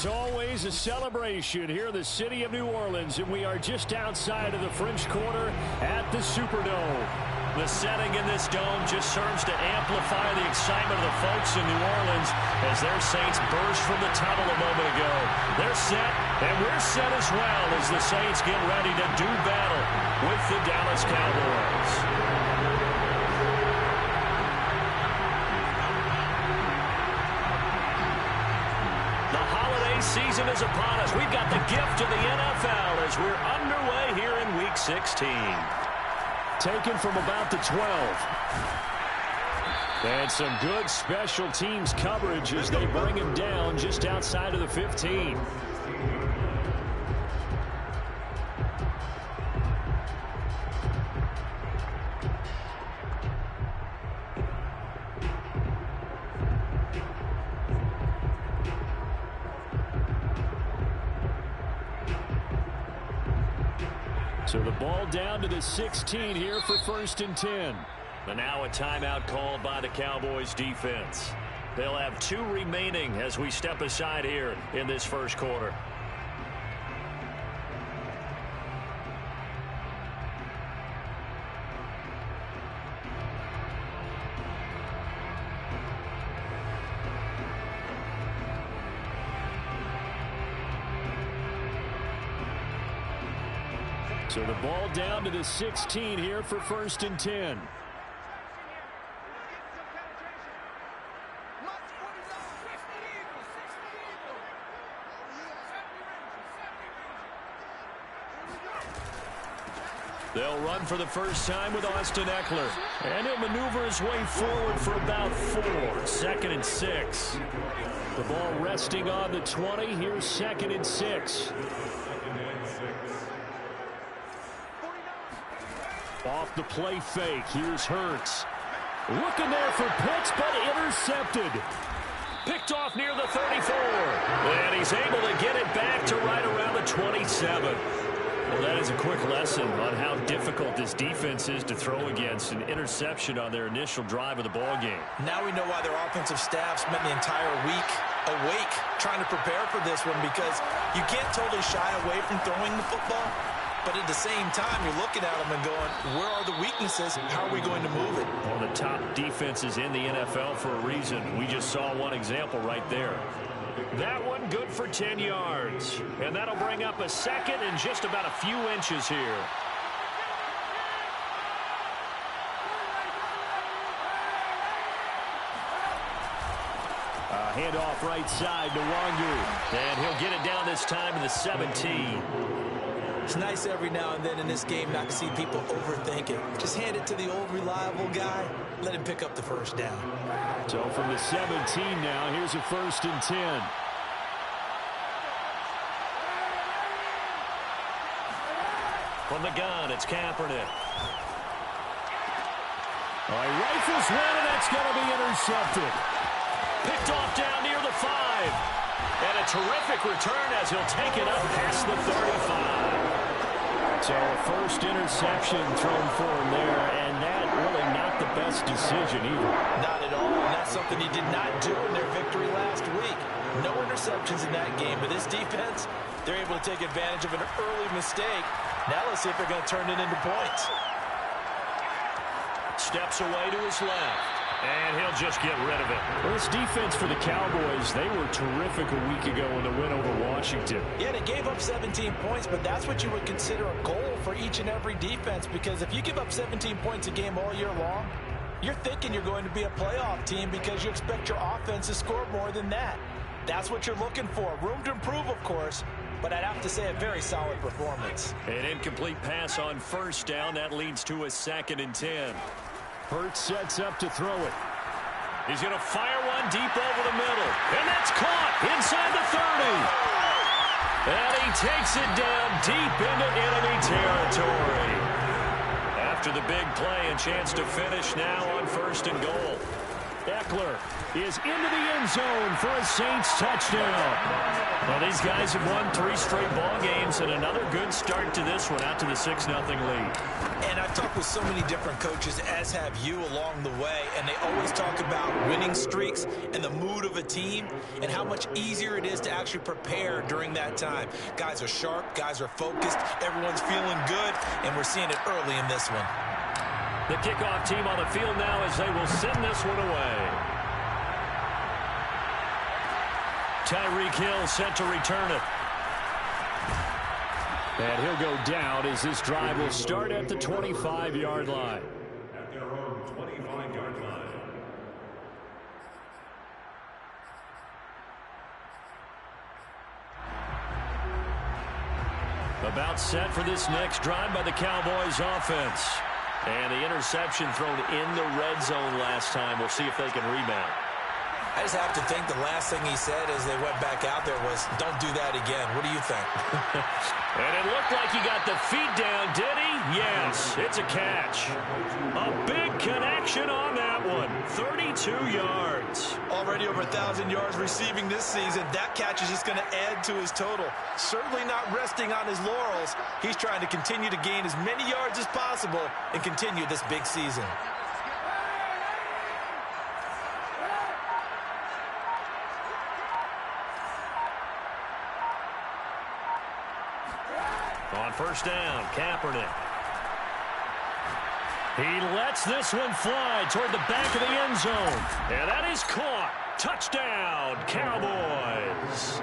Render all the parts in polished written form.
It's always a celebration here in the city of New Orleans, and we are just outside of the French Quarter at the Superdome. The setting in this dome just serves to amplify the excitement of the folks in New Orleans as their Saints burst from the tunnel a moment ago. They're set, and we're set as well as the Saints get ready to do battle with the Dallas Cowboys. Season is upon us. We've got the gift of the NFL as we're underway here in Week 16. Taken from about the 12. And some good special teams coverage as they bring him down just outside of the 15. So the ball down to the 16 here for 1st and 10. And now a timeout called by the Cowboys defense. They'll have 2 remaining as we step aside here in this first quarter. So the ball down to the 16 here for 1st and 10. They'll run for the first time with Austin Eckler. And he'll maneuver his way forward for about 4. 2nd and 6. The ball resting on the 20. Here's 2nd and 6. Off the play fake. Here's Hurts. Looking there for Pitts, but intercepted. Picked off near the 34. And he's able to get it back to right around the 27. Well, that is a quick lesson on how difficult this defense is to throw against. An interception on their initial drive of the ballgame. Now we know why their offensive staff spent the entire week awake trying to prepare for this one, because you can't totally shy away from throwing the football. But at the same time, you're looking at them and going, where are the weaknesses? How are we going to move it? One of the top defenses in the NFL for a reason. We just saw one example right there. That one good for 10 yards. And that'll bring up a 2nd and just about a few inches here. Handoff right side to Wangu. And he'll get it down this time in the 17. It's nice every now and then in this game not to see people overthink it. Just hand it to the old reliable guy. Let him pick up the first down. So from the 17 now, here's a 1st and 10. From the gun, it's Kaepernick. Rifles one, and that's going to be intercepted. Picked off down near the 5. And a terrific return as he'll take it up past the 35. So a first interception thrown for him there, and that really not the best decision either. Not at all, and that's something he did not do in their victory last week. No interceptions in that game, but this defense, they're able to take advantage of an early mistake. Now let's see if they're going to turn it into points. Steps away to his left. And he'll just get rid of it. Well, this defense for the Cowboys, they were terrific a week ago in the win over Washington. Yeah, they gave up 17 points, but that's what you would consider a goal for each and every defense, because if you give up 17 points a game all year long, you're thinking you're going to be a playoff team because you expect your offense to score more than that. That's what you're looking for. Room to improve, of course, but I'd have to say a very solid performance. An incomplete pass on 1st down. That leads to a 2nd and 10. Hurts sets up to throw it. He's going to fire one deep over the middle. And that's caught inside the 30. And he takes it down deep into enemy territory. After the big play, a chance to finish now on 1st and goal. Eckler is into the end zone for a Saints touchdown. Well, these guys have won 3 straight ball games, and another good start to this one, out to the 6-0 lead. And I've talked with so many different coaches, as have you, along the way, and they always talk about winning streaks and the mood of a team and how much easier it is to actually prepare during that time. Guys are sharp, guys are focused, everyone's feeling good, and we're seeing it early in this one. The kickoff team on the field now as they will send this one away. Tyreek Hill set to return it. And he'll go down as this drive will start at the 25-yard line. At their own 25-yard line. About set for this next drive by the Cowboys offense. And the interception thrown in the red zone last time. We'll see if they can rebound. I just have to think the last thing he said as they went back out there was, don't do that again. What do you think? And it looked like he got the feet down, did he? Yes, it's a catch. A big connection on that one. 32 yards. Already over 1,000 yards receiving this season. That catch is just going to add to his total. Certainly not resting on his laurels. He's trying to continue to gain as many yards as possible and continue this big season. On first down, Kaepernick. He lets this one fly toward the back of the end zone. And that is caught. Touchdown, Cowboys.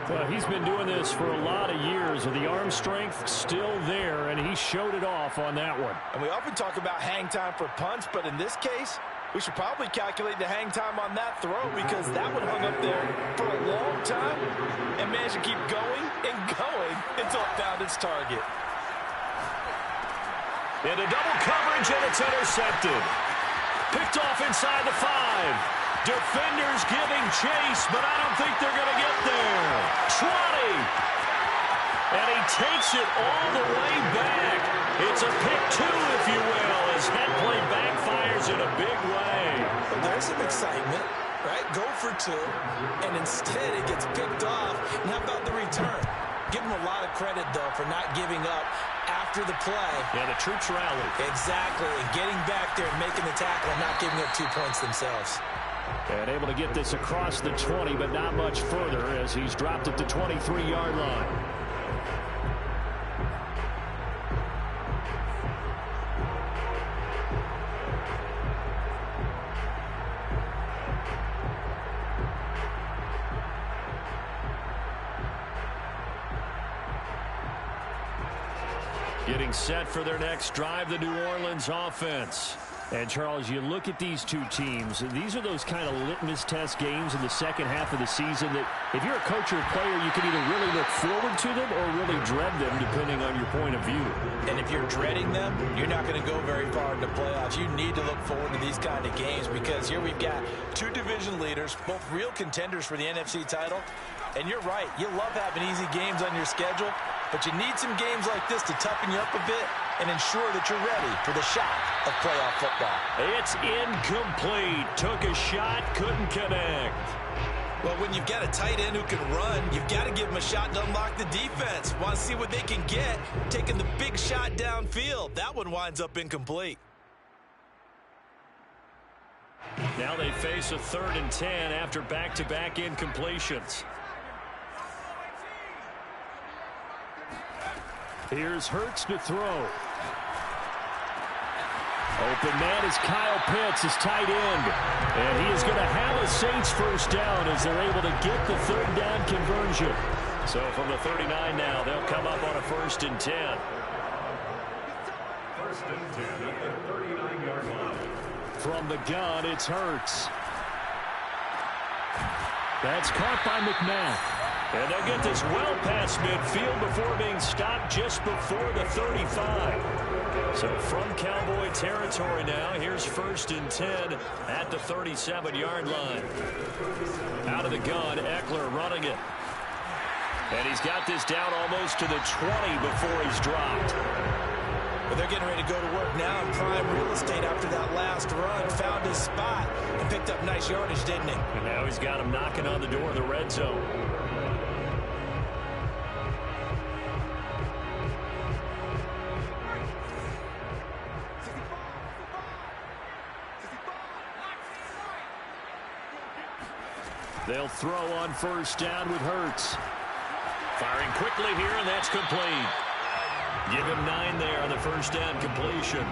Well, he's been doing this for a lot of years, with the arm strength still there, and he showed it off on that one. And we often talk about hang time for punts, but in this case, we should probably calculate the hang time on that throw, because that one hung up there for a long time and managed to keep going and going until it found its target. Into double coverage, and it's intercepted. Picked off inside the 5. Defenders giving chase, but I don't think they're going to get there. 20. And he takes it all the way back. It's a pick 2, if you will, as head play backfires in a big way. Well, there's some excitement, right? Go for 2, and instead it gets picked off. And how about the return? Give him a lot of credit, though, for not giving up after the play. Yeah, the troops rallied. Exactly, and getting back there and making the tackle and not giving up 2 points themselves. And able to get this across the 20, but not much further, as he's dropped at the 23-yard line. Getting set for their next drive, the New Orleans offense. And, Charles, you look at these two teams, these are those kind of litmus test games in the second half of the season that if you're a coach or a player, you can either really look forward to them or really dread them, depending on your point of view. And if you're dreading them, you're not going to go very far in the playoffs. You need to look forward to these kind of games, because here we've got 2 division leaders, both real contenders for the NFC title. And you're right, you love having easy games on your schedule, but you need some games like this to toughen you up a bit and ensure that you're ready for the shot of playoff football. It's incomplete. Took a shot, couldn't connect. Well, when you've got a tight end who can run, you've got to give him a shot to unlock the defense. Want to see what they can get, taking the big shot downfield. That one winds up incomplete. Now they face a 3rd and 10 after back-to-back incompletions. Here's Hurts to throw. Open man is Kyle Pitts, his tight end. And he is going to have a Saints first down as they're able to get the 3rd down conversion. So from the 39 now, they'll come up on a 1st and 10. 1st and 10 at the 39-yard line. From the gun, it's Hurts. That's caught by McNabb. And they'll get this well past midfield before being stopped just before the 35. So from Cowboy territory now, here's 1st and 10 at the 37-yard line. Out of the gun, Eckler running it. And he's got this down almost to the 20 before he's dropped. But they're getting ready to go to work now in prime real estate after that last run. Found his spot and picked up nice yardage, didn't he? And now he's got him knocking on the door of the red zone. They'll throw on first down with Hurts. Firing quickly here, and that's complete. Give him 9 there on the first down completion.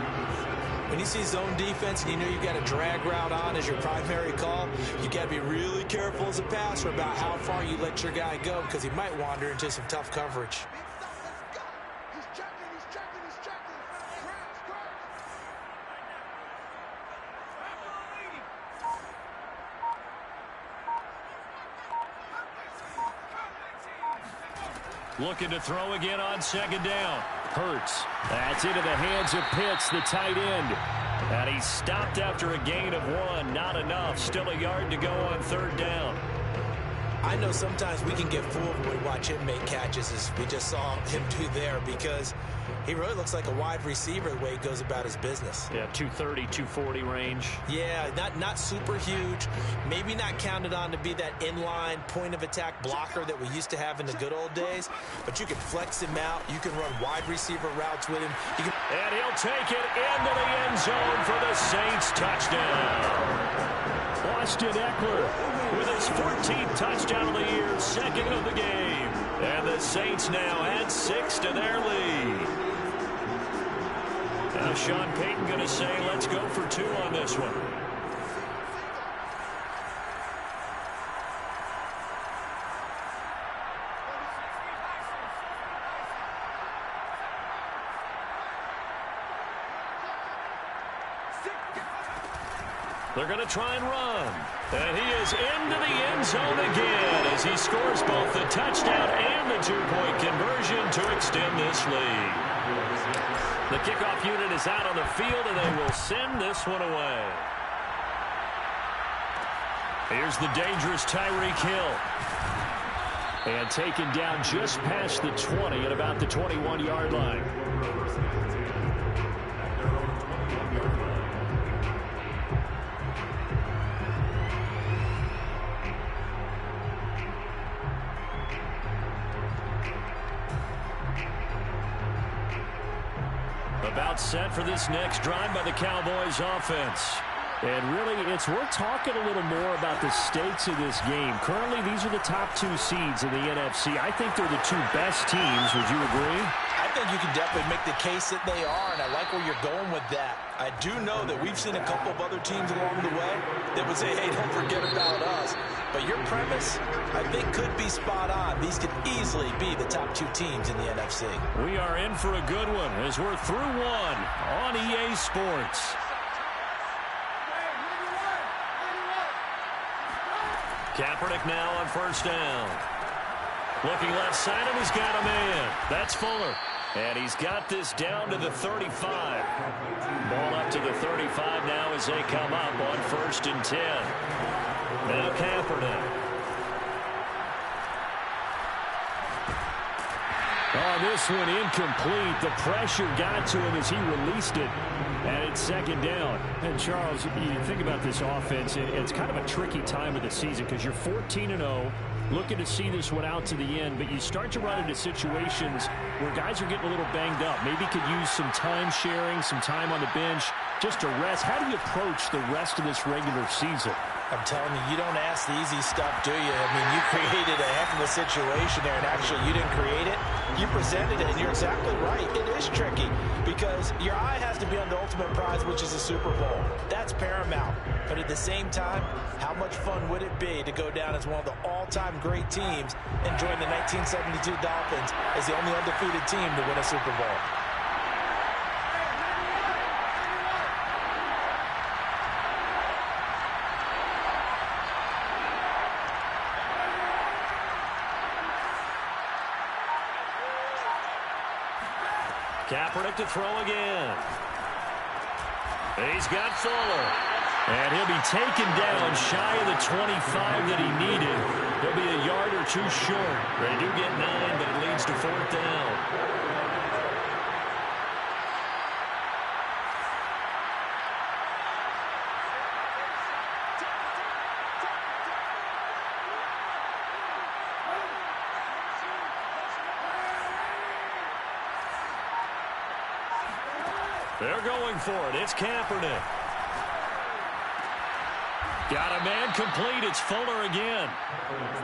When you see zone defense and you know you've got a drag route on as your primary call, you got to be really careful as a passer about how far you let your guy go because he might wander into some tough coverage. Looking to throw again on second down. Hurts. That's into the hands of Pitts, the tight end. And he stopped after a gain of 1. Not enough. Still a yard to go on third down. I know sometimes we can get fooled when we watch him make catches, as we just saw him do there, because he really looks like a wide receiver the way he goes about his business. Yeah, 230, 240 range. Yeah, not super huge. Maybe not counted on to be that inline point-of-attack blocker that we used to have in the good old days, but you can flex him out. You can run wide receiver routes with him. And he'll take it into the end zone for the Saints touchdown. Austin Eckler with his 14th touchdown of the year, second of the game. And the Saints now add 6 to their lead. Now Sean Payton going to say, let's go for 2 on this one. They're going to try and run. And he is into the end zone again as he scores both the touchdown and the 2-point conversion to extend this lead. The kickoff unit is out on the field, and they will send this one away. Here's the dangerous Tyreek Hill. And taken down just past the 20 at about the 21-yard line. About set for this next drive by the Cowboys offense. And really, it's worth talking a little more about the stakes of this game. Currently, these are the top 2 seeds in the NFC. I think they're the 2 best teams. Would you agree? I think you can definitely make the case that they are, and I like where you're going with that. I do know that we've seen a couple of other teams along the way that would say, hey, don't forget about us. But your premise, I think, could be spot on. These could easily be the top 2 teams in the NFC. We are in for a good one as we're through 1 on EA Sports. Kaepernick now on first down. Looking left side, and he's got a man. That's Fuller. And he's got this down to the 35. Ball up to the 35 now as they come up on 1st and 10. Now Kaepernick. Oh, this one incomplete. The pressure got to him as he released it. And it's second down. And, Charles, you think about this offense, it's kind of a tricky time of the season because you're 14-0, looking to see this one out to the end, but you start to run into situations where guys are getting a little banged up. Maybe could use some time sharing, some time on the bench just to rest. How do you approach the rest of this regular season? I'm telling you, you don't ask the easy stuff, do you? I mean, you created a heck of a situation there, and actually you didn't create it. You presented it, and you're exactly right. It is tricky because your eye has to be on the ultimate prize, which is a Super Bowl. That's paramount. But at the same time, how much fun would it be to go down as one of the all-time great teams and join the 1972 Dolphins as the only undefeated team to win a Super Bowl? Kaepernick to throw again. He's got Fuller. And he'll be taken down shy of the 25 that he needed. He'll be a yard or 2 short. They do get 9, but it leads to 4th down. They're going for it. It's Kaepernick. Got a man complete. It's Fuller again.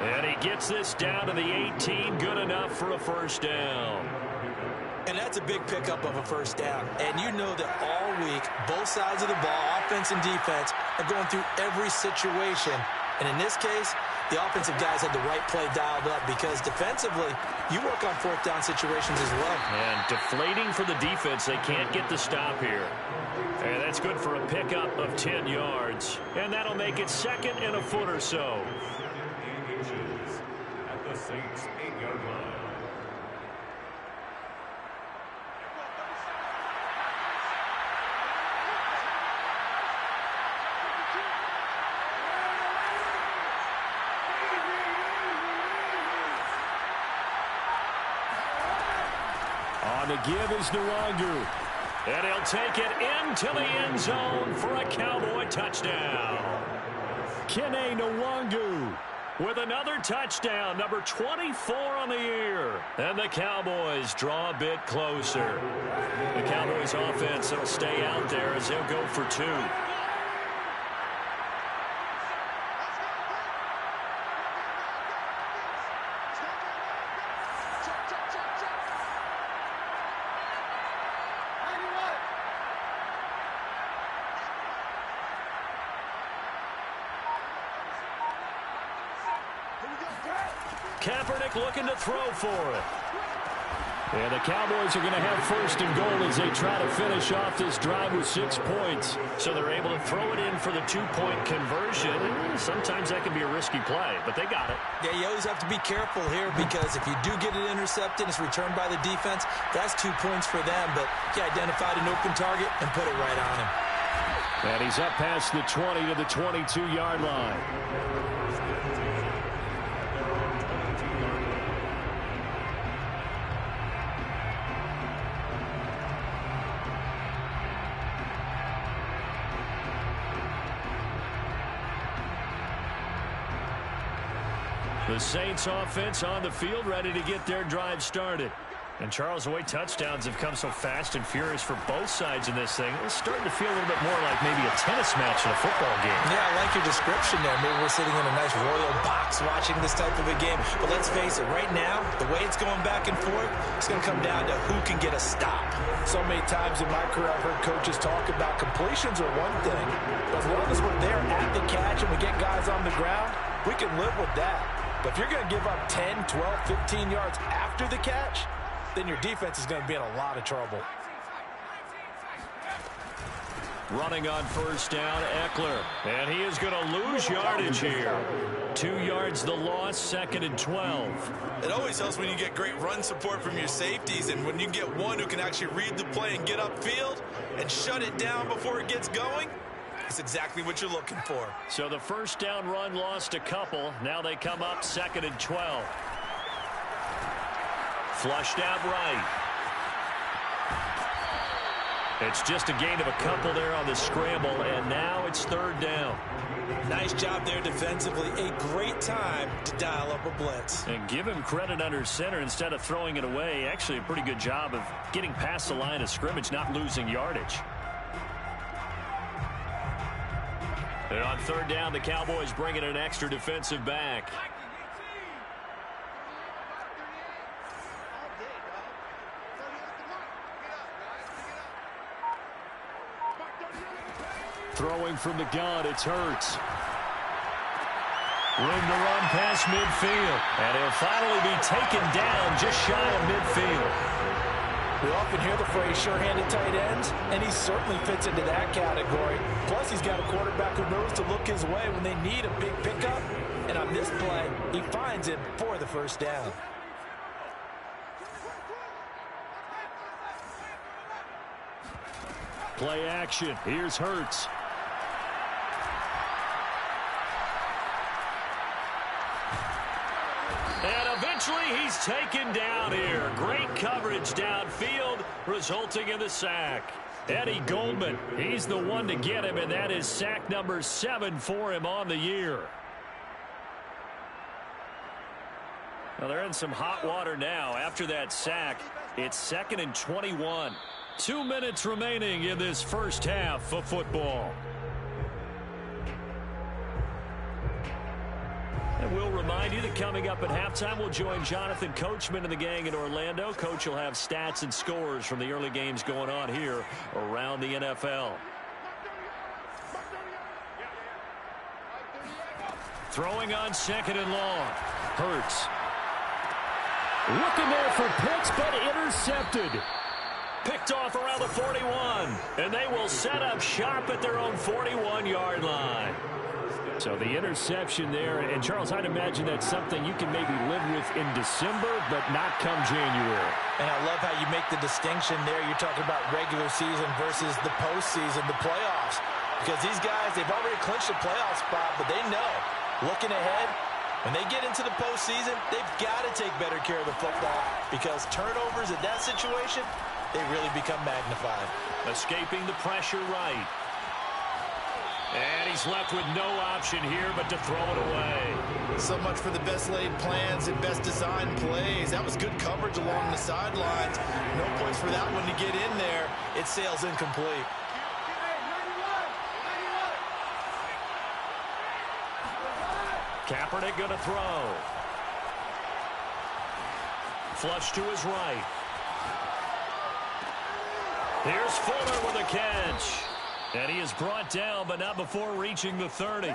And he gets this down to the 18. Good enough for a first down. And that's a big pickup of a first down. And you know that all week, both sides of the ball, offense and defense, are going through every situation. And in this case, the offensive guys had the right play dialed up because defensively, you work on fourth down situations as well. And deflating for the defense. They can't get the stop here. And that's good for a pickup of 10 yards. And that'll make it second and a foot or so. At the Saints' 8-yard line. On the give is Nwangu. And he'll take it into the end zone for a Cowboy touchdown. Kene Nwangu with another touchdown, number 24 on the year. And the Cowboys draw a bit closer. The Cowboys offense will stay out there as they'll go for two. Kaepernick looking to throw for it. And the Cowboys are going to have first and goal as they try to finish off this drive with 6 points. So they're able to throw it in for the 2-point conversion. Sometimes that can be a risky play, but they got it. Yeah, you always have to be careful here because if you do get it intercepted, it's returned by the defense. That's 2 points for them, but he identified an open target and put it right on him. And he's up past the 20 to the 22-yard line. The Saints offense on the field, ready to get their drive started. And Charles, the way touchdowns have come so fast and furious for both sides in this thing, it's starting to feel a little bit more like maybe a tennis match in a football game. Yeah, I like your description there. Maybe we're sitting in a nice royal box watching this type of a game. But let's face it, right now, the way it's going back and forth, it's going to come down to who can get a stop. So many times in my career, I've heard coaches talk about completions are one thing. But as long as we're there at the catch and we get guys on the ground, we can live with that. But if you're going to give up 10, 12, 15 yards after the catch, then your defense is going to be in a lot of trouble. Running on first down, Eckler. And he is going to lose yardage here. 2 yards the loss, second and 12. It always helps when you get great run support from your safeties, and when you get one who can actually read the play and get upfield and shut it down before it gets going. That's exactly what you're looking for. So the first down run lost a couple. Now they come up second and 12. Flushed out right. It's just a gain of a couple there on the scramble, and now it's third down. Nice job there defensively. A great time to dial up a blitz. And give him credit under center instead of throwing it away. Actually a pretty good job of getting past the line of scrimmage, not losing yardage. And on third down, the Cowboys bring in an extra defensive back. Throwing from the gun, it's Hurts. Room to run past midfield. And he'll finally be taken down just shy of midfield. We often hear the phrase sure-handed tight ends, and he certainly fits into that category. Plus, he's got a quarterback who knows to look his way when they need a big pickup. And on this play, he finds him for the first down. Play action. Here's Hurts. And eventually he's taken down here. Great coverage downfield, resulting in the sack. Eddie Goldman, he's the one to get him, and that is sack number 7 for him on the year. Well, they're in some hot water now. After that sack, it's second and 21. 2 minutes remaining in this first half of football. And we'll remind you that coming up at halftime, we'll join Jonathan Coachman and the gang in Orlando. Coach will have stats and scores from the early games going on here around the NFL. Throwing on 2nd and long. Hurts. Looking there for Pitts, but intercepted. Picked off around the 41. And they will set up shop at their own 41-yard line. So the interception there, and Charles, I'd imagine that's something you can maybe live with in December, but not come January. And I love how you make the distinction there. You're talking about regular season versus the postseason, the playoffs. Because these guys, they've already clinched a playoff spot, but they know, looking ahead, when they get into the postseason, they've got to take better care of the football because turnovers in that situation, they really become magnified. Escaping the pressure right. And he's left with no option here but to throw it away. So much for the best laid plans and best designed plays. That was good coverage along the sidelines. No points for that one to get in there. It sails incomplete. Kaepernick going to throw. Flush to his right. Here's Fuller with a catch. And he is brought down, but not before reaching the 30.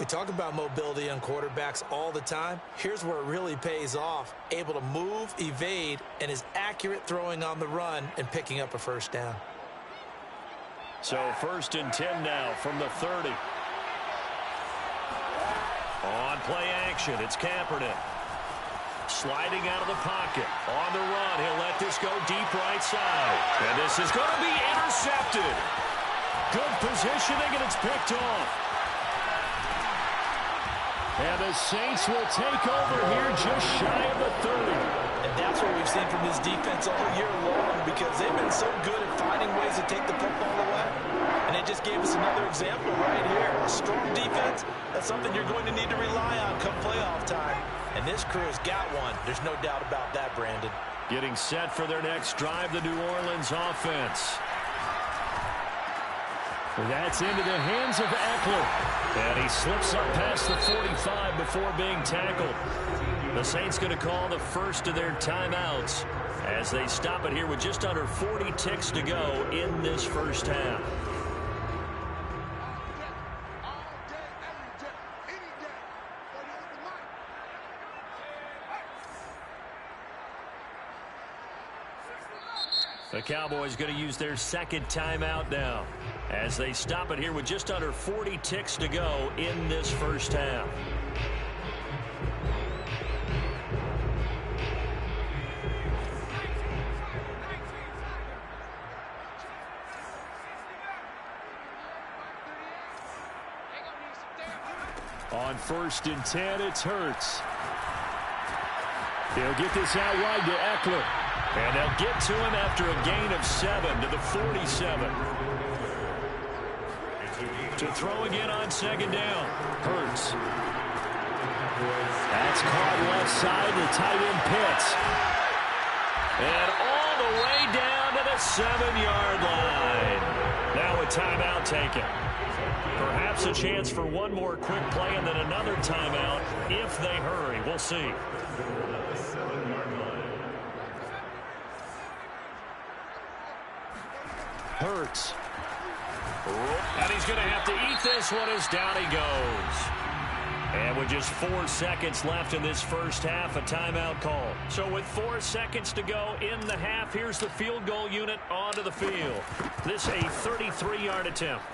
We talk about mobility on quarterbacks all the time. Here's where it really pays off. Able to move, evade, and is accurate throwing on the run and picking up a first down. So 1st and 10 now from the 30. On play action, it's Kaepernick. Sliding out of the pocket. On the run, he'll let this go deep right side. And this is going to be intercepted. Good positioning, and it's picked off. And the Saints will take over here just shy of the 30. And that's what we've seen from this defense all year long because they've been so good at finding ways to take the football away. And it just gave us another example right here. A strong defense, that's something you're going to need to rely on come playoff time. And this crew has got one. There's no doubt about that, Brandon. Getting set for their next drive, the New Orleans offense. That's into the hands of Eckler. And he slips up past the 45 before being tackled. The Saints going to call the first of their timeouts as they stop it here with just under 40 ticks to go in this first half. The Cowboys going to use their second timeout now as they stop it here with just under 40 ticks to go in this first half. On 1st and 10, it's Hurts. He'll get this out wide to Eckler. And they'll get to him after a gain of 7 to the 47. To throw again on 2nd down. Hurts. That's caught left side to tight end Pitts. And all the way down to the 7-yard line. Now a timeout taken. Perhaps a chance for one more quick play and then another timeout if they hurry. We'll see. Hurts. And he's going to have to eat this one as down he goes. And with just 4 seconds left in this first half, a timeout call. So with 4 seconds to go in the half, here's the field goal unit onto the field. This a 33-yard attempt.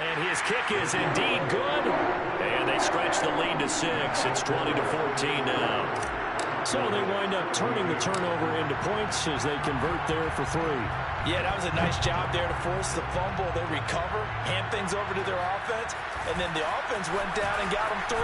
And his kick is indeed good. And they stretch the lead to 6. It's 20-14 now. So they wind up turning the turnover into points as they convert there for 3. Yeah, that was a nice job there to force the fumble. They recover, hand things over to their offense, and then the offense went down and got them 3.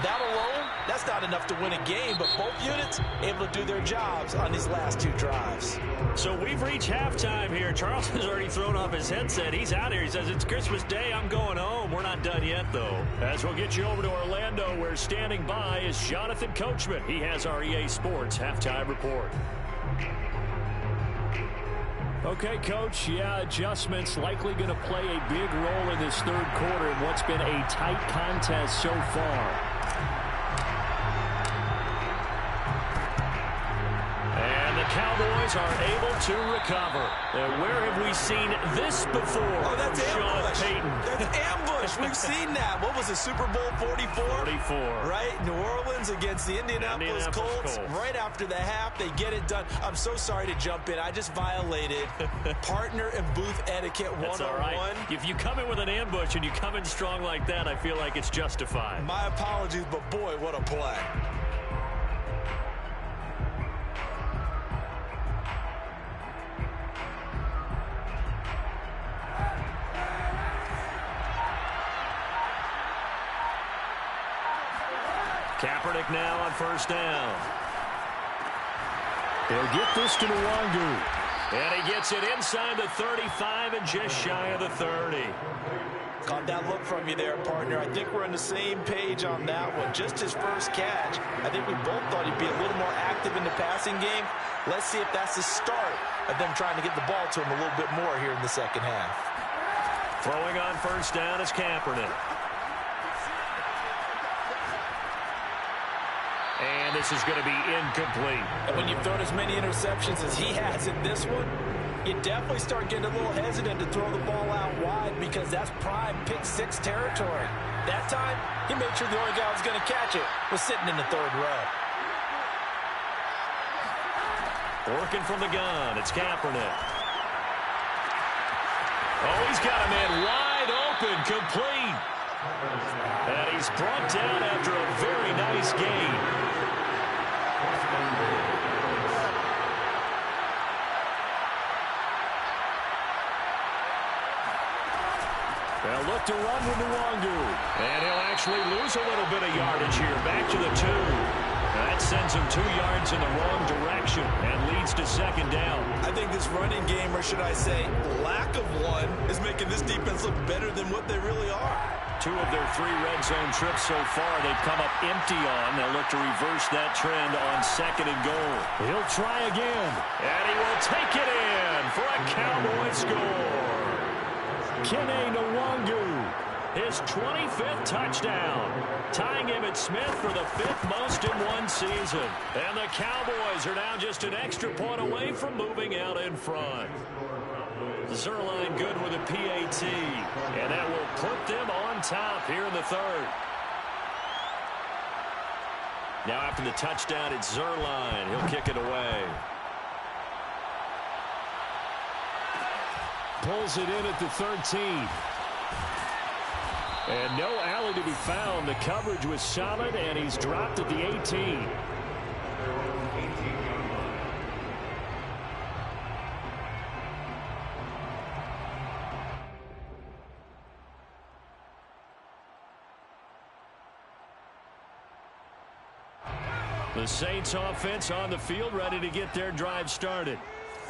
That alone, that's not enough to win a game, but both units able to do their jobs on these last 2 drives. So we've reached halftime here. Charles has already thrown off his headset. He's out here. He says, it's Christmas Day. I'm going home. We're not done yet, though. As we'll get you over to Orlando, where standing by is Jonathan Coachman. He has our EA Sports Halftime Report. Okay, Coach, yeah, adjustments likely going to play a big role in this third quarter in what's been a tight contest so far. And the Cowboys are able to recover. Where have we seen this before? Oh, that's ambush. Sean Payton. That's ambush. We've seen that. What was it, Super Bowl 44? 44. Right? New Orleans against the Indianapolis Colts. Right after the half, they get it done. I'm so sorry to jump in. I just violated partner and booth etiquette 101. That's all right. If you come in with an ambush and you come in strong like that, I feel like it's justified. My apologies, but boy, what a play. Kaepernick now on first down. They'll get this to Nwangu. And he gets it inside the 35 and just shy of the 30. Caught that look from you there, partner. I think we're on the same page on that one. Just his first catch. I think we both thought he'd be a little more active in the passing game. Let's see if that's the start of them trying to get the ball to him a little bit more here in the second half. Throwing on first down is Kaepernick. And this is going to be incomplete. And when you've thrown as many interceptions as he has in this one, you definitely start getting a little hesitant to throw the ball out wide because that's prime pick-6 territory. That time, he made sure the only guy who was going to catch it was sitting in the third row. Working from the gun, it's Kaepernick. Oh, he's got a man wide open, complete. And he's brought down after a very nice gain. They'll look to run with Nwangu. And he'll actually lose a little bit of yardage here. Back to the 2. That sends him 2 yards in the wrong direction and leads to second down. I think this running game, or should I say lack of one, is making this defense look better than what they really are. 2 of their 3 red zone trips so far they've come up empty on. They'll look to reverse that trend on second and goal. He'll try again. And he will take it in for a Cowboy score. Kene Nwangu, his 25th touchdown, tying Emmitt Smith for the 5th most in one season. And the Cowboys are now just an extra point away from moving out in front. Zuerlein good with a PAT, and that will put them on top here in the third. Now after the touchdown, it's Zuerlein. He'll kick it away. Pulls it in at the 13. And no alley to be found. The coverage was solid, and he's dropped at the 18. The Saints offense on the field, ready to get their drive started.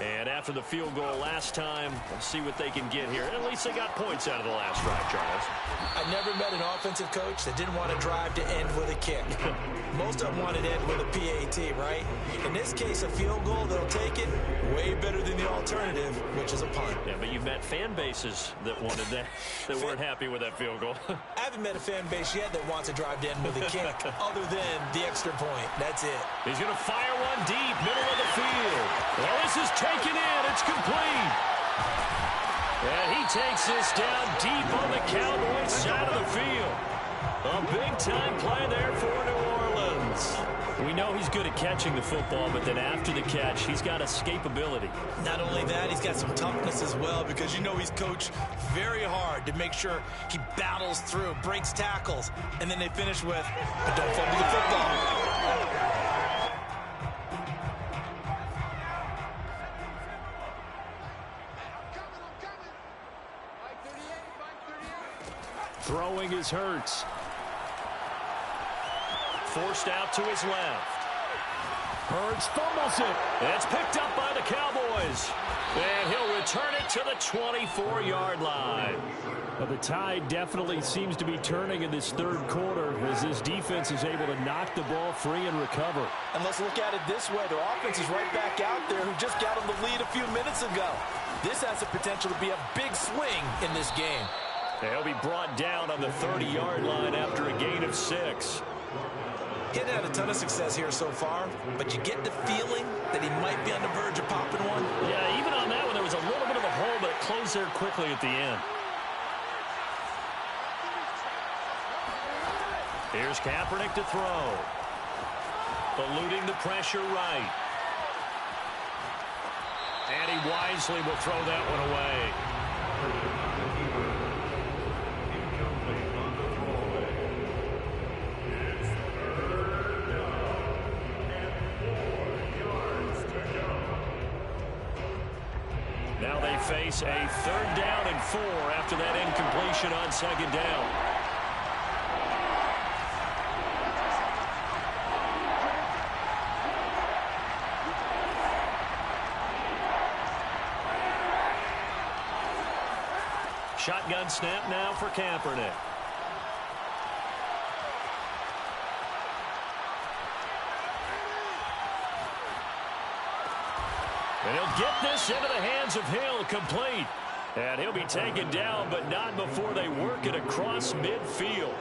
And after the field goal last time, we'll see what they can get here. At least they got points out of the last drive, Charles. I never met an offensive coach that didn't want a drive to end with a kick. Most of them wanted to end with a PAT, right? In this case, a field goal, they'll take it way better than the alternative, which is a punt. Yeah, but you've met fan bases that wanted that, that weren't happy with that field goal. I haven't met a fan base yet that wants a drive to end with a kick, other than the extra point. That's it. He's going to fire one deep, middle of the field. Well, this is taken in. It's complete. And he takes this down deep on the Cowboys side of the field. A big-time play there for New Orleans. We know he's good at catching the football, but then after the catch, he's got escapability. Not only that, he's got some toughness as well, because you know he's coached very hard to make sure he battles through, breaks tackles, and then they finish with, but don't fumble the football. Throwing is Hurts. Forced out to his left. Hurts fumbles it. It's picked up by the Cowboys. And he'll return it to the 24-yard line. Well, the tide definitely seems to be turning in this third quarter as this defense is able to knock the ball free and recover. And let's look at it this way. Their offense is right back out there who just got them the lead a few minutes ago. This has the potential to be a big swing in this game. He'll be brought down on the 30-yard line after a gain of 6. He hasn't had a ton of success here so far, but you get the feeling that he might be on the verge of popping one. Yeah, even on that one, there was a little bit of a hole, but it closed there quickly at the end. Here's Kaepernick to throw. Eluding the pressure right. And he wisely will throw that one away. Now they face a 3rd down and 4 after that incompletion on 2nd down. Shotgun snap now for Kaepernick. And he'll get this into the hands of Hill, complete. And he'll be taken down, but not before they work it across midfield.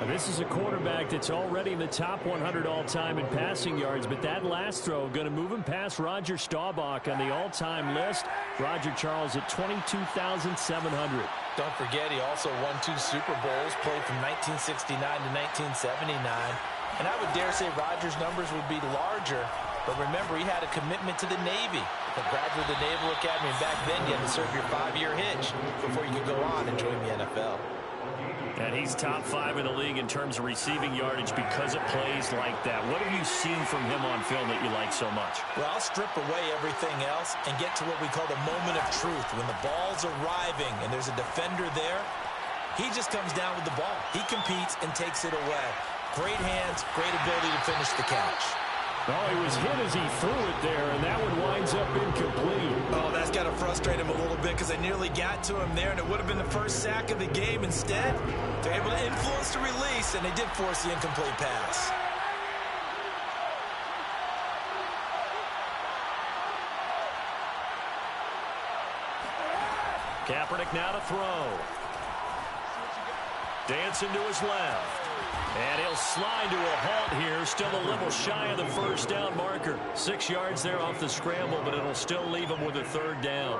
And this is a quarterback that's already in the top 100 all-time in passing yards, but that last throw going to move him past Roger Staubach on the all-time list. Roger Charles at 22,700. Don't forget, he also won 2 Super Bowls, played from 1969 to 1979. And I would dare say Roger's numbers would be larger. But remember, he had a commitment to the Navy. A graduate of the Naval Academy, and back then you had to serve your 5-year hitch before you could go on and join the NFL. And he's top 5 in the league in terms of receiving yardage because of plays like that. What have you seen from him on film that you like so much? Well, I'll strip away everything else and get to what we call the moment of truth. When the ball's arriving and there's a defender there, he just comes down with the ball. He competes and takes it away. Great hands, great ability to finish the catch. Oh, he was hit as he threw it there, and that one winds up incomplete. Oh, that's got to frustrate him a little bit because they nearly got to him there, and it would have been the first sack of the game. Instead, they're able to influence the release, and they did force the incomplete pass. Kaepernick now to throw. Dancing to his left. And he'll slide to a halt here, still a little shy of the first down marker. 6 yards there off the scramble, but it'll still leave him with a 3rd down.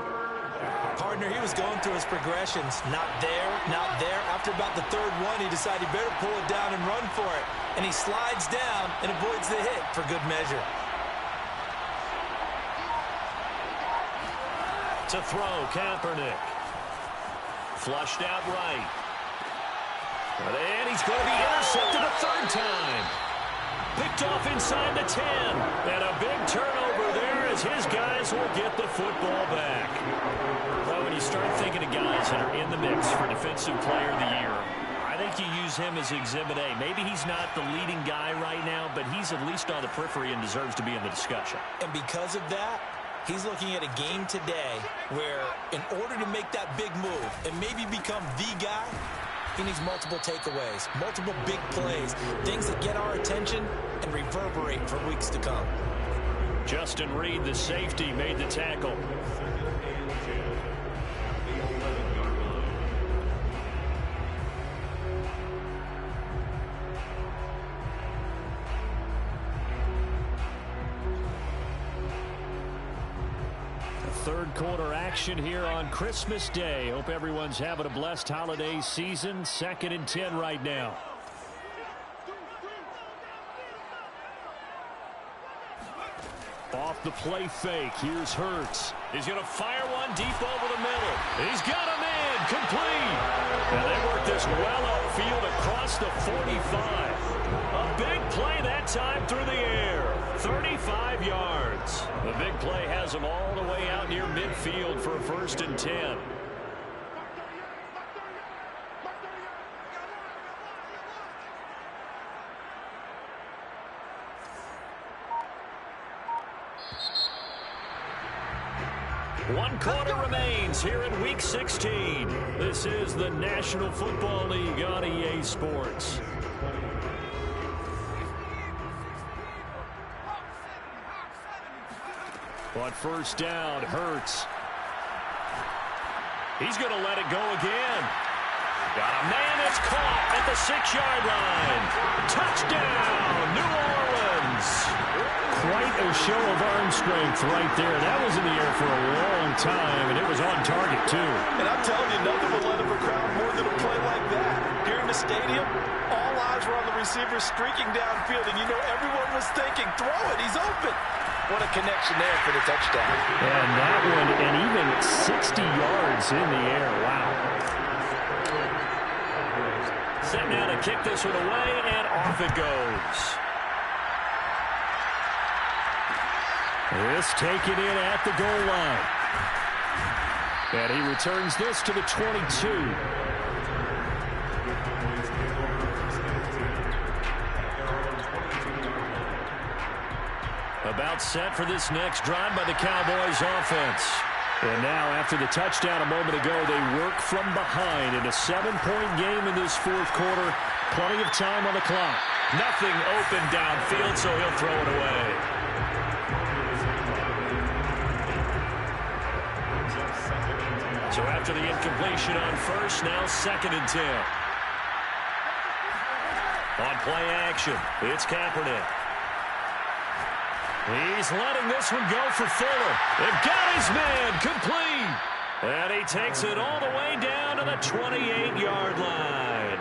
Partner, he was going through his progressions. Not there, not there. After about the 3rd one, he decided he better pull it down and run for it. And he slides down and avoids the hit for good measure. To throw, Kaepernick. Flushed out right. And he's going to be intercepted a 3rd time. Picked off inside the 10. And a big turnover there as his guys will get the football back. Well, when you start thinking of guys that are in the mix for Defensive Player of the Year, I think you use him as Exhibit A. Maybe he's not the leading guy right now, but he's at least on the periphery and deserves to be in the discussion. And because of that, he's looking at a game today where in order to make that big move and maybe become the guy, he needs multiple takeaways, multiple big plays, things that get our attention and reverberate for weeks to come. Justin Reed, the safety, made the tackle. Third quarter action here on Christmas Day. Hope everyone's having a blessed holiday season. 2nd and 10 right now. Off the play fake. Here's Hurts. He's going to fire one deep over the middle. He's got him in. Complete. And they work this well upfield across the 45. A big play that time through the air. 35 yards. The big play has him all the way out near midfield for a 1st and 10. One quarter remains here in Week 16. This is the National Football League on EA Sports. On 1st down, Hurts. He's going to let it go again. Got a man that's caught at the 6-yard line. Touchdown, New Orleans. Quite a show of arm strength right there. That was in the air for a long time, and it was on target, too. And I'm telling you, nothing will let him crowd more than a play like that. Here in the stadium, all eyes were on the receiver streaking downfield, and you know everyone was thinking, throw it, he's open. What a connection there for the touchdown. And that one, and even 60 yards in the air. Wow. Set now to kick this one away, and off it goes. This taken in at the goal line. And he returns this to the 22. About set for this next drive by the Cowboys offense. And now, after the touchdown a moment ago, they work from behind in a 7-point game in this fourth quarter. Plenty of time on the clock. Nothing open downfield, so he'll throw it away. So after the incompletion on first, now 2nd and 10. On play action, it's Kaepernick. He's letting this one go for Fuller. They've got his man complete. And he takes it all the way down to the 28-yard line.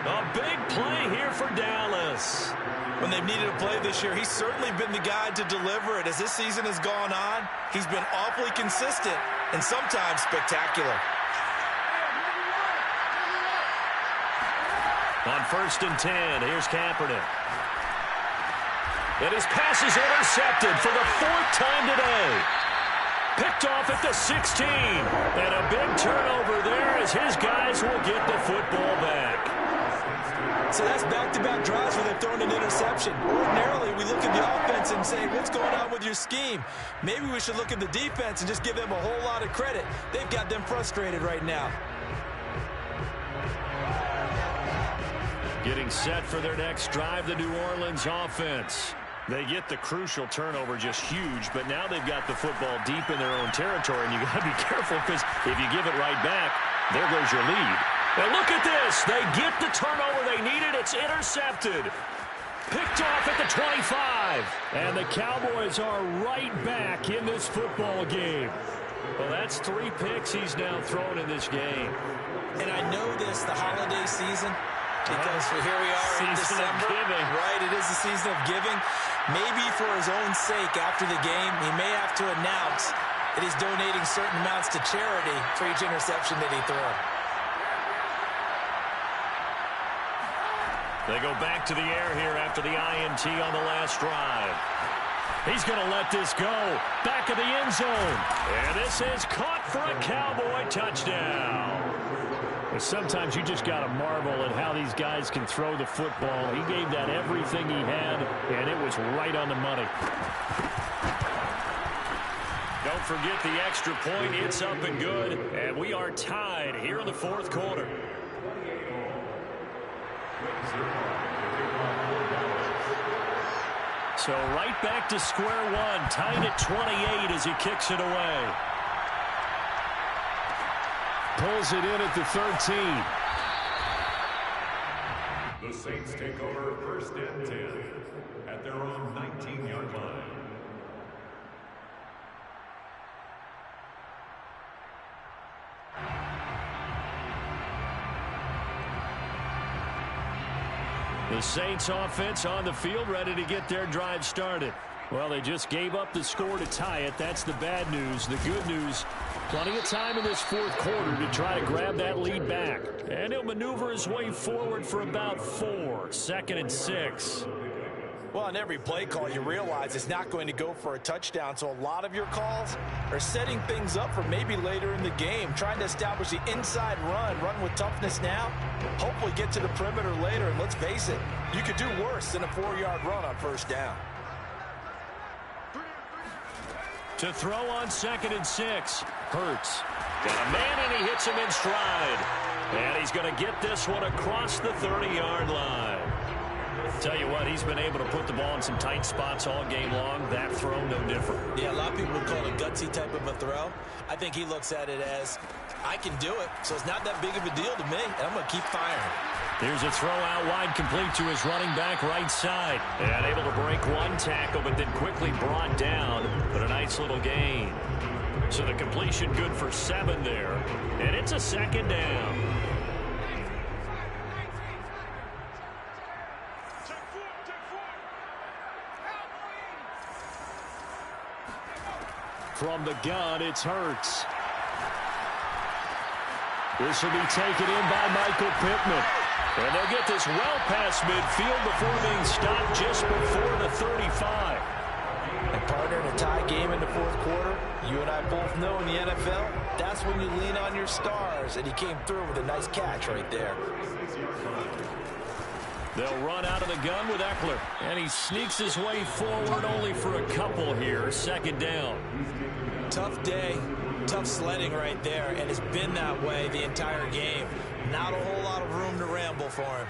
A big play here for Dallas. When they've needed a play this year, he's certainly been the guy to deliver it. As this season has gone on, he's been awfully consistent and sometimes spectacular. On 1st and 10, here's Kaepernick. And his pass is intercepted for the 4th time today. Picked off at the 16. And a big turnover there as his guys will get the football back. So that's back-to-back drives where they've thrown an interception. Ordinarily, we look at the offense and say, what's going on with your scheme? Maybe we should look at the defense and just give them a whole lot of credit. They've got them frustrated right now. Getting set for their next drive, the New Orleans offense. They get the crucial turnover, just huge, but now they've got the football deep in their own territory, and you got to be careful because if you give it right back, there goes your lead. And look at this. They get the turnover they needed. It's intercepted. Picked off at the 25. And the Cowboys are right back in this football game. Well, that's 3 picks he's now thrown in this game. And I know this, the holiday season, because here we are in December. Right, it is the season of giving. Maybe for his own sake after the game, he may have to announce that he's donating certain amounts to charity for each interception that he throws. They go back to the air here after the INT on the last drive. He's going to let this go. Back of the end zone. And this is caught for a Cowboy touchdown. Sometimes you just got to marvel at how these guys can throw the football. He gave that everything he had, and it was right on the money. Don't forget the extra point. It's up and good, and we are tied here in the fourth quarter. So right back to square one, tied at 28 as he kicks it away. Pulls it in at the 13. The Saints take over 1st and 10 at their own 19-yard line. The Saints offense on the field, ready to get their drive started. Well, they just gave up the score to tie it. That's the bad news. The good news, plenty of time in this fourth quarter to try to grab that lead back. And he'll maneuver his way forward for about 4. 2nd and 6. Well, on every play call, you realize it's not going to go for a touchdown. So a lot of your calls are setting things up for maybe later in the game, trying to establish the inside run with toughness now, hopefully get to the perimeter later. And let's face it, you could do worse than a 4-yard run on first down. To throw on 2nd and 6. Hurts. Got a man, and he hits him in stride. And he's going to get this one across the 30-yard line. Tell you what, he's been able to put the ball in some tight spots all game long. That throw, no different. Yeah, a lot of people would call it a gutsy type of a throw. I think he looks at it as, I can do it, so it's not that big of a deal to me, and I'm going to keep firing. Here's a throw out wide, complete to his running back right side. And able to break one tackle, but then quickly brought down. But a nice little gain. So the completion good for 7 there. And it's a second down. From the gun, it's Hurts. This will be taken in by Michael Pittman. And they'll get this well past midfield before being stopped just before the 35. And partner, in a tie game in the fourth quarter, you and I both know in the NFL, that's when you lean on your stars. And he came through with a nice catch right there. They'll run out of the gun with Eckler. And he sneaks his way forward only for a couple here. Second down. Tough day, tough sledding right there, and it's been that way the entire game. Not a whole lot of room to ramble for him.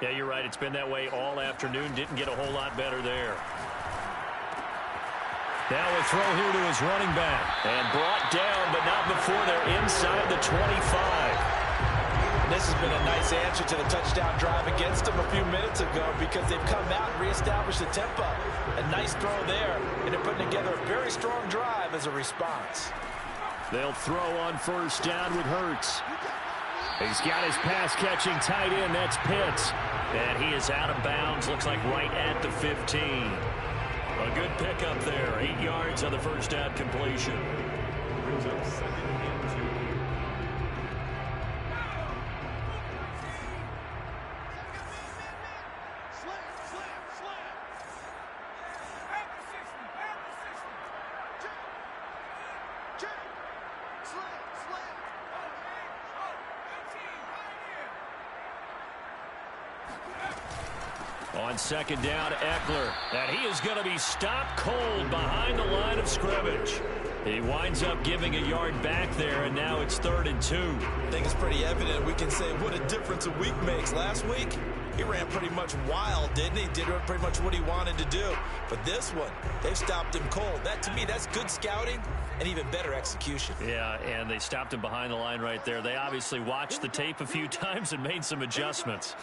Yeah, you're right. It's been that way all afternoon. Didn't get a whole lot better there. Now a throw here to his running back. And brought down, but not before they're inside the 25. This has been a nice answer to the touchdown drive against them a few minutes ago because they've come out and reestablished the tempo. A nice throw there, and they're putting together a very strong drive as a response. They'll throw on first down with Hurts. He's got his pass-catching tight end. That's Pitts. And he is out of bounds. Looks like right at the 15. A good pickup there. 8 yards on the first down completion. Brings up second and 2. On second down, Eckler. And he is going to be stopped cold behind the line of scrimmage. He winds up giving a yard back there, and now it's 3rd and 2. I think it's pretty evident. We can say what a difference a week makes. Last week, he ran pretty much wild, didn't he? Did pretty much what he wanted to do. But this one, they've stopped him cold. That, to me, that's good scouting and even better execution. Yeah, and they stopped him behind the line right there. They obviously watched the tape a few times and made some adjustments.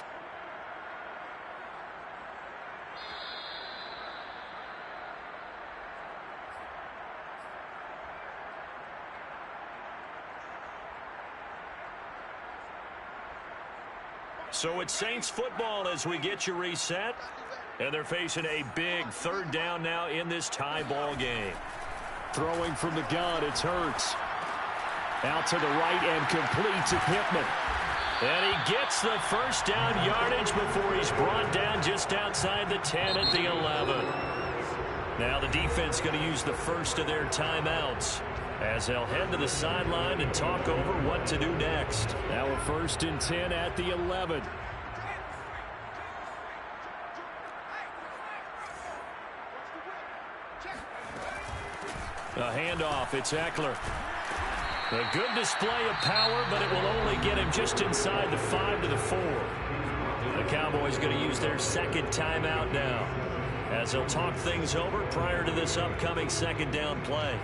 So it's Saints football as we get you reset. And they're facing a big 3rd down now in this tie ball game. Throwing from the gun, it's Hurts. Out to the right and complete to Pittman. And he gets the first down yardage before he's brought down just outside the 10 at the 11. Now the defense going to use the first of their timeouts as they'll head to the sideline and talk over what to do next. Now a 1st and 10 at the 11. A handoff, it's Eckler. A good display of power, but it will only get him just inside the 5 to the 4. The Cowboys going to use their second timeout now as they'll talk things over prior to this upcoming second down play.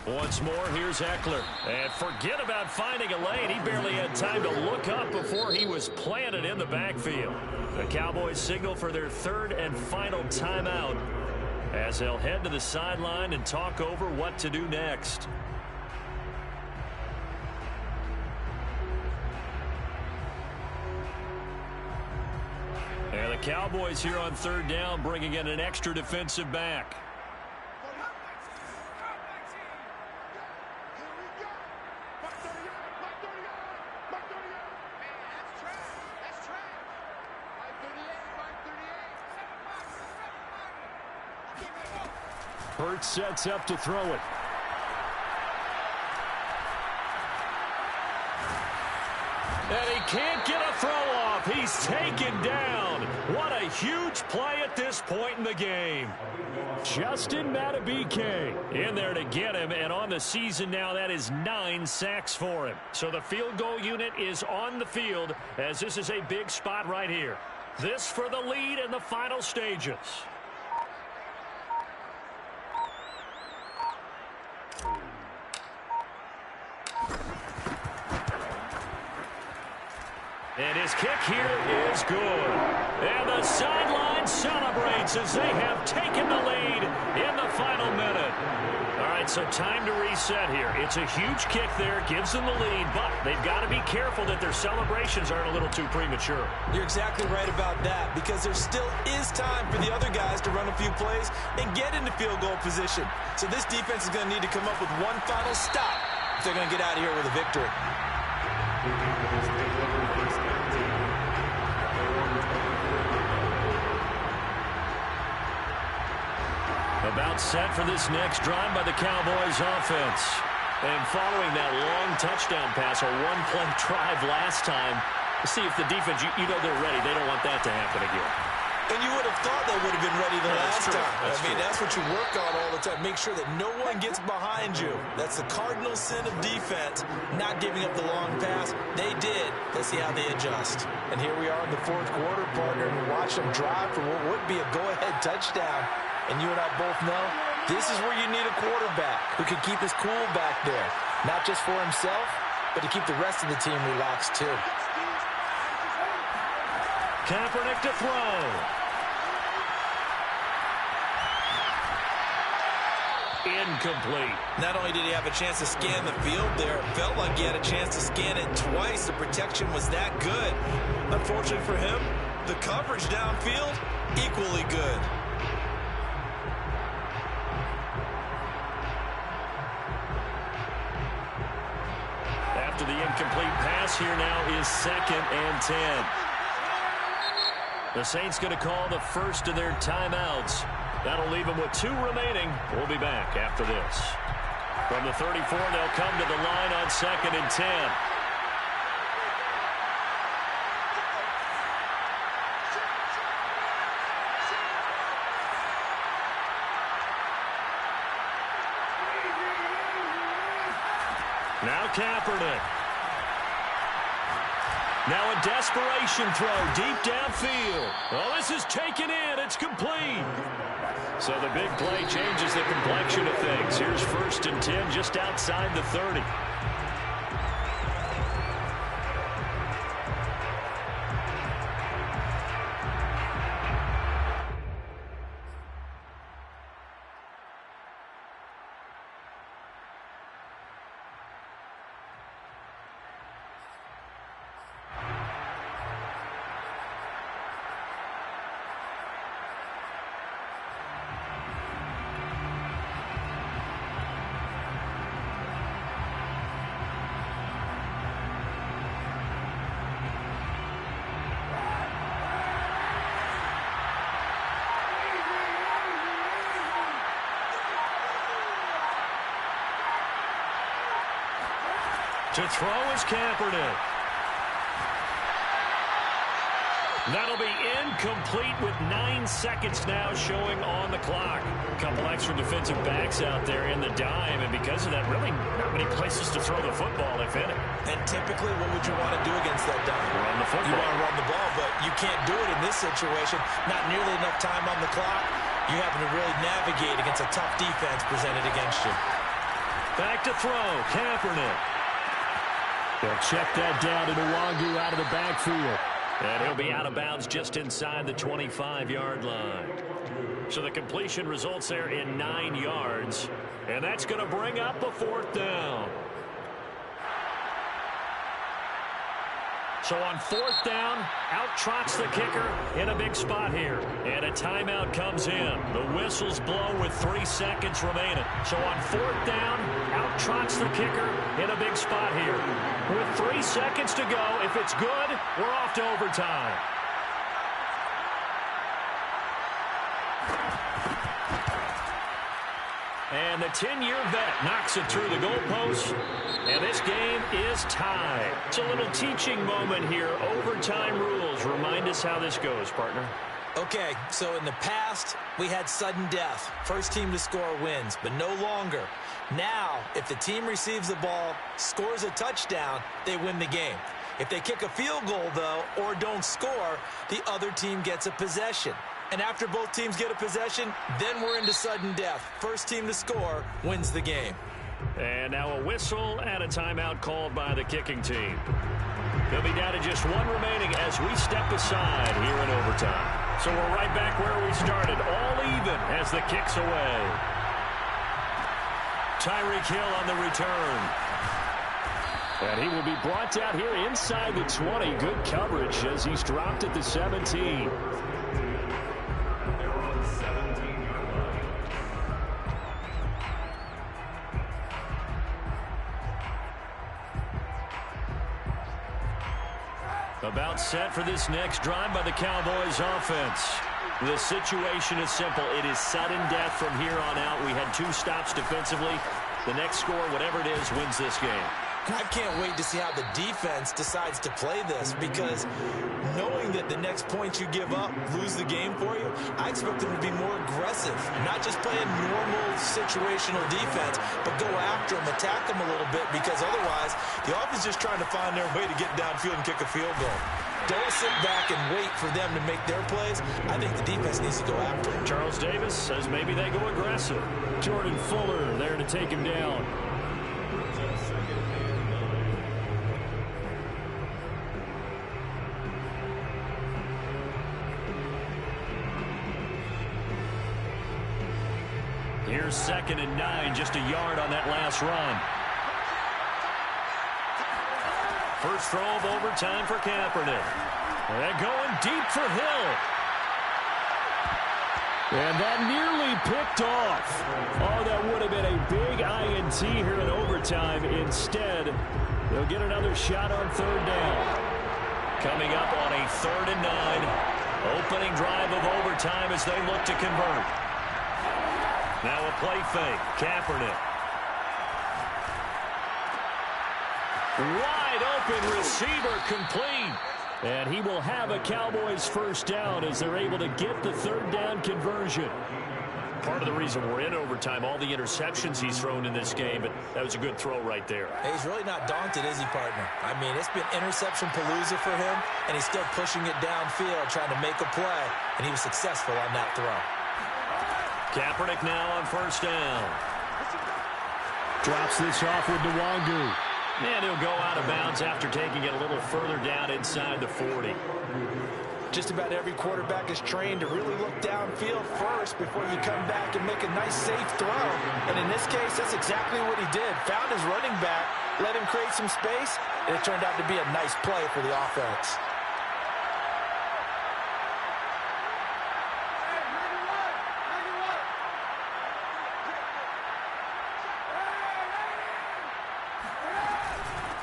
Once more, here's Eckler. And forget about finding a lane. He barely had time to look up before he was planted in the backfield. The Cowboys signal for their 3rd and final timeout as they'll head to the sideline and talk over what to do next. And the Cowboys here on 3rd down bringing in an extra defensive back. Hurts sets up to throw it. can't get a throw off. He's taken down. What a huge play at this point in the game. Justin Madubuike in there to get him, and on the season now, that is 9 sacks for him. So the field goal unit is on the field, as this is a big spot right here. This for the lead in the final stages. And his kick here is good. And the sideline celebrates as they have taken the lead in the final minute. All right, so time to reset here. It's a huge kick there, gives them the lead, but they've got to be careful that their celebrations aren't a little too premature. You're exactly right about that, because there still is time for the other guys to run a few plays and get into field goal position. So this defense is going to need to come up with one final stop if they're going to get out of here with a victory. About set for this next drive by the Cowboys offense. And following that long touchdown pass, a one-play drive last time, see if the defense, you know they're ready. They don't want that to happen again. And you would have thought they would have been ready the last time. That's what you work on all the time. Make sure that no one gets behind you. That's the cardinal sin of defense, not giving up the long pass. They did. Let's see how they adjust. And here we are in the fourth quarter, partner, and watch them drive for what would be a go-ahead touchdown. And you and I both know this is where you need a quarterback who can keep his cool back there. Not just for himself, but to keep the rest of the team relaxed too. Kaepernick to throw. Incomplete. Not only did he have a chance to scan the field there, it felt like he had a chance to scan it twice. The protection was that good. Unfortunately for him, the coverage downfield, equally good. After the incomplete pass, here now is 2nd and 10. The Saints going to call the first of their timeouts. That'll leave them with 2 remaining. We'll be back after this. From the 34, they'll come to the line on 2nd and 10. Now Kaepernick. Now a desperation throw deep downfield. Oh, this is taken in. It's complete. So the big play changes the complexion of things. Here's 1st and 10 just outside the 30. To throw is Kaepernick. That'll be incomplete with 9 seconds now showing on the clock. A couple extra defensive backs out there in the dime, and because of that, really not many places to throw the football, if any. And typically, what would you want to do against that dime? Run the football. You want to run the ball, but you can't do it in this situation. Not nearly enough time on the clock. You having to really navigate against a tough defense presented against you. Back to throw, Kaepernick. They'll check that down to Nwangu out of the backfield. And he'll be out of bounds just inside the 25-yard line. So the completion results there in 9 yards. And that's going to bring up a 4th down. So on 4th down, out trots the kicker in a big spot here. And a timeout comes in. The whistles blow with 3 seconds remaining. So on 4th down, out trots the kicker in a big spot here. With 3 seconds to go, if it's good, we're off to overtime. And the 10-year vet knocks it through the goalpost. And this game is tied. It's a little teaching moment here. Overtime rules. Remind us how this goes, partner. Okay, so in the past, we had sudden death. First team to score wins, but no longer. Now, if the team receives the ball, scores a touchdown, they win the game. If they kick a field goal, though, or don't score, the other team gets a possession. And after both teams get a possession, then we're into sudden death. First team to score wins the game. And now a whistle and a timeout called by the kicking team. They'll be down to just one remaining as we step aside here in overtime. So we're right back where we started, all even as the kick's away. Tyreek Hill on the return. And he will be brought down here inside the 20. Good coverage as he's dropped at the 17. About set for this next drive by the Cowboys offense. The situation is simple. It is sudden death from here on out. We had 2 stops defensively. The next score, whatever it is, wins this game. I can't wait to see how the defense decides to play this, because knowing that the next points you give up lose the game for you, I expect them to be more aggressive, not just playing normal situational defense, but go after them, attack them a little bit, because otherwise the offense is just trying to find their way to get downfield and kick a field goal. Don't sit back and wait for them to make their plays. I think the defense needs to go after them. Charles Davis says maybe they go aggressive. Jordan Fuller there to take him down. Here's 2nd and 9, just a yard on that last run. First throw of overtime for Kaepernick. And going deep for Hill. And that nearly picked off. Oh, that would have been a big INT here in overtime. Instead, they'll get another shot on 3rd down. Coming up on a 3rd and 9. Opening drive of overtime as they look to convert. Now a play fake. Kaepernick. Wide open receiver complete. And he will have a Cowboys first down as they're able to get the 3rd down conversion. Part of the reason we're in overtime, all the interceptions he's thrown in this game, but that was a good throw right there. Hey, he's really not daunted, is he, partner? I mean, it's been interception palooza for him, and he's still pushing it downfield, trying to make a play, and he was successful on that throw. Kaepernick now on first down. Drops this off with Nwangu. And he'll go out of bounds after taking it a little further down inside the 40. Just about every quarterback is trained to really look downfield first before you come back and make a nice, safe throw. And in this case, that's exactly what he did. Found his running back, let him create some space, and it turned out to be a nice play for the offense.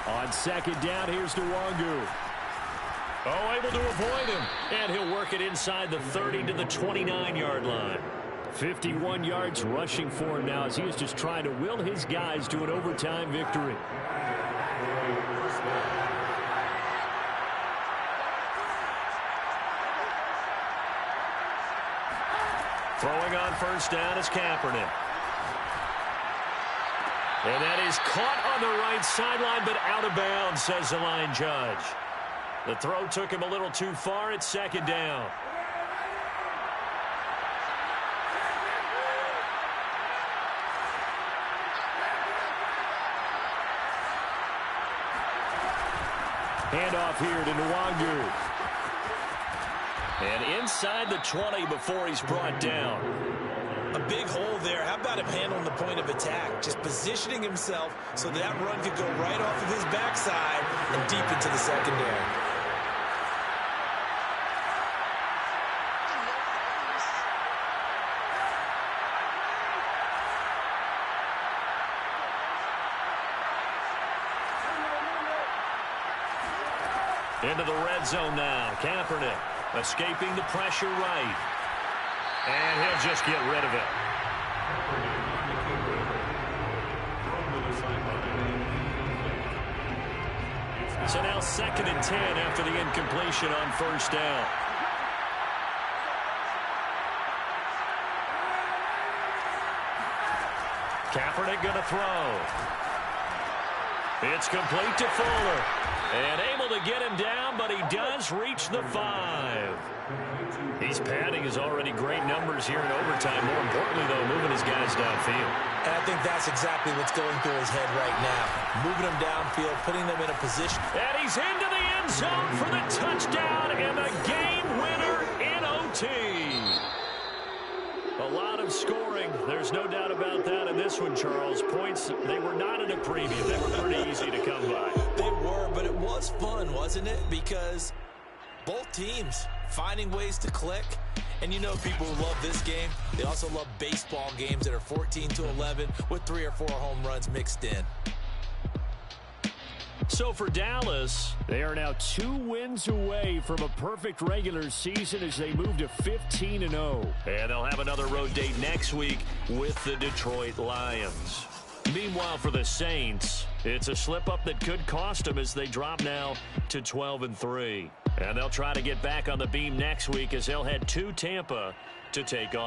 On 2nd down, here's Nwangu. Oh, able to avoid him. And he'll work it inside the 30 to the 29-yard line. 51 yards rushing for him now as he is just trying to will his guys to an overtime victory. Throwing on first down is Kaepernick. And that is caught on the right sideline, but out of bounds, says the line judge. The throw took him a little too far at 2nd down. Handoff here to Nwangu. And inside the 20 before he's brought down. A big hole there. How about him handling the point of attack? Just positioning himself so that run could go right off of his backside and deep into the secondary. Into the red zone now. Kaepernick escaping the pressure right. And he'll just get rid of it. So now 2nd and 10 after the incompletion on first down. Kaepernick going to throw. It's complete to Fuller. And able to get him down, but he does reach the 5. He's padding his already great numbers here in overtime. More importantly, though, moving his guys downfield. And I think that's exactly what's going through his head right now. Moving them downfield, putting them in a position. And he's into the end zone for the touchdown and the game winner in OT. A lot of scoring. There's no doubt about that in this one, Charles. Points, they were not in a preview. They were pretty easy to come by. They were, but it was fun, wasn't it? Because both teams finding ways to click. And you know people who love this game, they also love baseball games that are 14-11 with 3 or 4 home runs mixed in. So for Dallas, they are now 2 wins away from a perfect regular season as they move to 15-0. And they'll have another road date next week with the Detroit Lions. Meanwhile, for the Saints, it's a slip-up that could cost them as they drop now to 12-3. And they'll try to get back on the beam next week as they'll head to Tampa to take on